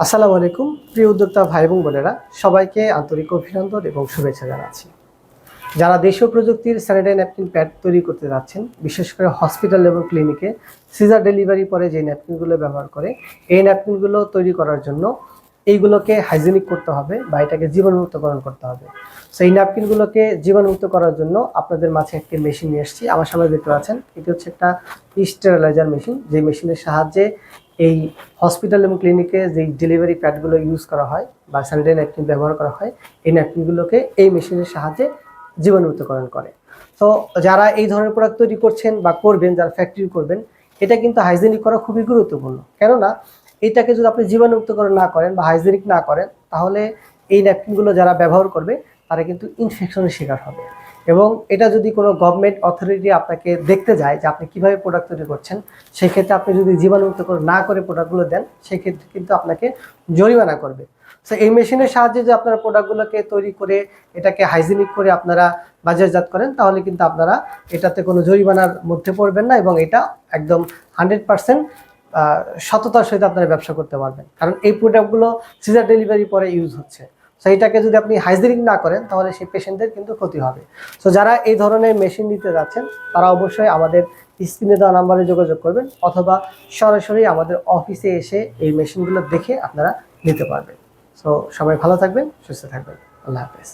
আসসালামু আলাইকুম প্রিয় উদ্যোক্তা ভাই এবং বোনেরা, সবাইকে আন্তরিক অভিনন্দন এবং শুভেচ্ছা জানাচ্ছি। যারা দেশীয় প্রযুক্তির স্যানিটারি ন্যাপকিন প্যাড তৈরি করতে যাচ্ছেন, বিশেষ করে হসপিটাল এবং ক্লিনিকে সিজার ডেলিভারি পরে যে ন্যাপকিনগুলো ব্যবহার করে, এই ন্যাপকিনগুলো তৈরি করার জন্য এইগুলোকে হাইজেনিক করতে হবে বা এটাকে জীবাণুমুক্তকরণ করতে হবে। সো এই ন্যাপকিনগুলোকে জীবাণুমুক্ত করার জন্য আপনাদের মাঝে একটি মেশিন নিয়ে এসেছি। আমার সামনে দেখতে পাচ্ছেন, এটি হচ্ছে একটা স্টেরিলাইজার মেশিন, যে মেশিনের সাহায্যে এই হসপিটাল এবং ক্লিনিকে যে ডেলিভারি প্যাডগুলো ইউজ করা হয় বা স্যানিটারি ন্যাপকিন ব্যবহার করা হয়, এই ন্যাপকিনগুলোকে এই মেশিনের সাহায্যে জীবাণুমুক্তকরণ করে। তো যারা এই ধরনের প্রোডাক্ট তৈরি করছেন বা করবেন, যারা ফ্যাক্টরি করবেন, এটা কিন্তু হাইজেনিক করা খুবই গুরুত্বপূর্ণ। কেননা এটাকে যদি আপনি জীবাণুমুক্তকরণ না করেন বা হাইজেনিক না করেন, তাহলে এই ন্যাপকিনগুলো যারা ব্যবহার করবে তারা কিন্তু ইনফেকশনের শিকার হবে। এবং এটা যদি কোনো গভর্নমেন্ট অথরিটি আপনাকে দেখতে যায় যে আপনি কীভাবে প্রোডাক্ট তৈরি করছেন, সেক্ষেত্রে আপনি যদি জীবাণুমুক্তকরণ না করে প্রোডাক্টগুলো দেন, সেক্ষেত্রে কিন্তু আপনাকে জরিমানা করবে। সো এই মেশিনের সাহায্যে যে আপনারা প্রোডাক্টগুলোকে তৈরি করে এটাকে হাইজেনিক করে আপনারা বাজারজাত করেন, তাহলে কিন্তু আপনারা এটাতে কোনো জরিমানার মধ্যে পড়বেন না এবং এটা একদম 100% সততার সহিত আপনারা ব্যবসা করতে পারবেন। কারণ এই প্রোডাক্টগুলো সিজার ডেলিভারি পরে ইউজ হচ্ছে। সো এইটাকে যদি আপনি হাইজেনিক না করেন, তাহলে সেই পেশেন্টদের কিন্তু ক্ষতি হবে। সো যারা এই ধরনের মেশিন নিতে যাচ্ছেন, তারা অবশ্যই আমাদের স্ক্রিনে দেওয়া নাম্বারে যোগাযোগ করবেন, অথবা সরাসরি আমাদের অফিসে এসে এই মেশিনগুলো দেখে আপনারা নিতে পারবেন। সো সবাই ভালো থাকবেন, সুস্থ থাকবেন। আল্লাহ হাফেজ।